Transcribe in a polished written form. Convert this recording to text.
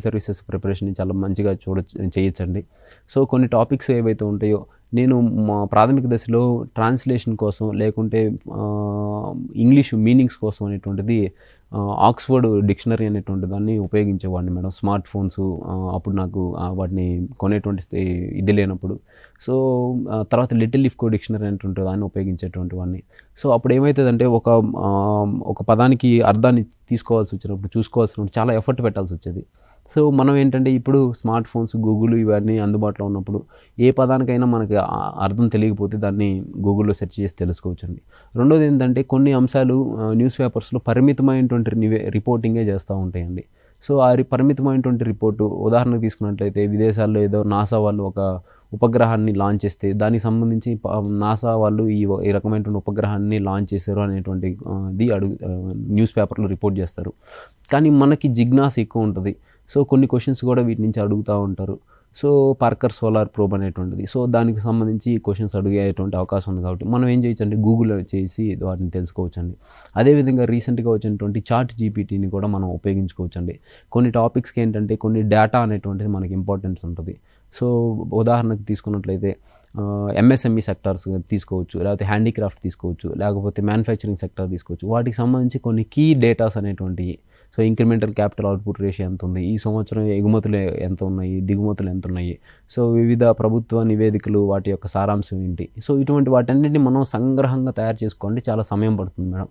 Civil services ప్రిపరేషన్‌ని చాలా మంచిగా చేయొచ్చండి. సో, కొన్ని టాపిక్స్ ఏవైతే ఉంటాయో నేను మా ప్రాథమిక దశలో ట్రాన్స్‌లేషన్ కోసం లేకుంటే ఇంగ్లీష్ మీనింగ్స్ కోసం అనేటువంటిది ఆక్స్‌ఫర్డ్ డిక్షనరీ అనేటువంటి దాన్ని ఉపయోగించేవాడిని మేడం. స్మార్ట్ ఫోన్స్ అప్పుడు నాకు వాటిని కొనేటువంటి ఇది లేనప్పుడు. సో, తర్వాత లిటిల్ లిఫ్కో డిక్షనరీ అనేటువంటి దాన్ని ఉపయోగించేటువంటి వాడిని. సో, అప్పుడు ఏమైతదంటే ఒక పదానికి అర్థాన్ని తీసుకోవాల్సొచ్చినప్పుడు, చూసుకోవాల్సినప్పుడు చాలా ఎఫర్ట్ పెట్టాల్సొచ్చేది. సో, మనం ఏంటంటే ఇప్పుడు స్మార్ట్ ఫోన్స్, గూగుల్ ఇవన్నీ అందుబాటులో ఉన్నప్పుడు ఏ పదానికైనా మనకి అర్థం తెలియకపోతే దాన్ని గూగుల్‌లో సెర్చ్ చేసి తెలుసుకోవచ్చండి. రెండోదేంటంటే కొన్ని అంశాలు న్యూస్ పేపర్స్‌లో పరిమితమైనటువంటి రిపోర్టింగే చేస్తా ఉంటాయండి. సో, పరిమితమైనటువంటి రిపోర్టు ఉదాహరణకు తీసుకున్నట్లయితే విదేశాల్లో ఏదో నాసా వాళ్ళు ఒక ఉపగ్రహాన్ని లాంచ్ చేస్తే దానికి సంబంధించి నాసా వాళ్ళు ఈ రకమైనటువంటి ఉపగ్రహాన్ని లాంచ్ చేశారు అనేటువంటి న్యూస్ పేపర్‌లో రిపోర్ట్ చేస్తారు. కానీ మనకి జిజ్ఞాస ఎక్కువ ఉంటది. సో, కొన్ని క్వెషన్స్ కూడా వీటి నుంచి అడుగుతా ఉంటారు. సో, పార్కర్ సోలార్ ప్రోబ్ అనేటువంటిది. సో, దానికి సంబంధించి క్వెషన్స్ అడిగేటువంటి అవకాశం ఉంది కాబట్టి మనం ఏం చేయొచ్చంటే గూగుల్‌లో చేసి వాటిని తెలుసుకోవచ్చండి. అదేవిధంగా రీసెంట్‌గా వచ్చినటువంటి చాట్ జీపీటీని కూడా మనం ఉపయోగించుకోవచ్చండి. కొన్ని టాపిక్స్‌కి ఏంటంటే కొన్ని డేటా అనేటువంటిది మనకి ఇంపార్టెన్స్ ఉంటది. సో, ఉదాహరణకు తీసుకున్నట్లయితే ఎంఎస్ఎంఈ సెక్టార్స్ తీసుకోవచ్చు, లేకపోతే హ్యాండీక్రాఫ్ట్ తీసుకోవచ్చు, లేకపోతే మ్యానుఫ్యాక్చరింగ్ సెక్టార్ తీసుకోవచ్చు. వాటికి సంబంధించి కొన్ని కీ డేటాస్ అనేటువంటివి. So, incremental capital output ratio ఎంతుంది? ఈ సంవత్సరం ఎగుమతులు ఎంత ఉన్నాయి? దిగుమతులు ఎంతున్నయి? సో, వివిధ ప్రభుత్వ నివేదికలు వాటి యొక్క సారాంశం ఏంటి? సో, ఇటువంటి వాటన్నిటిని మనం సంగ్రహంగా తయారు చేసుకోవాలంటే చాలా సమయం పడుతుంది మేడం.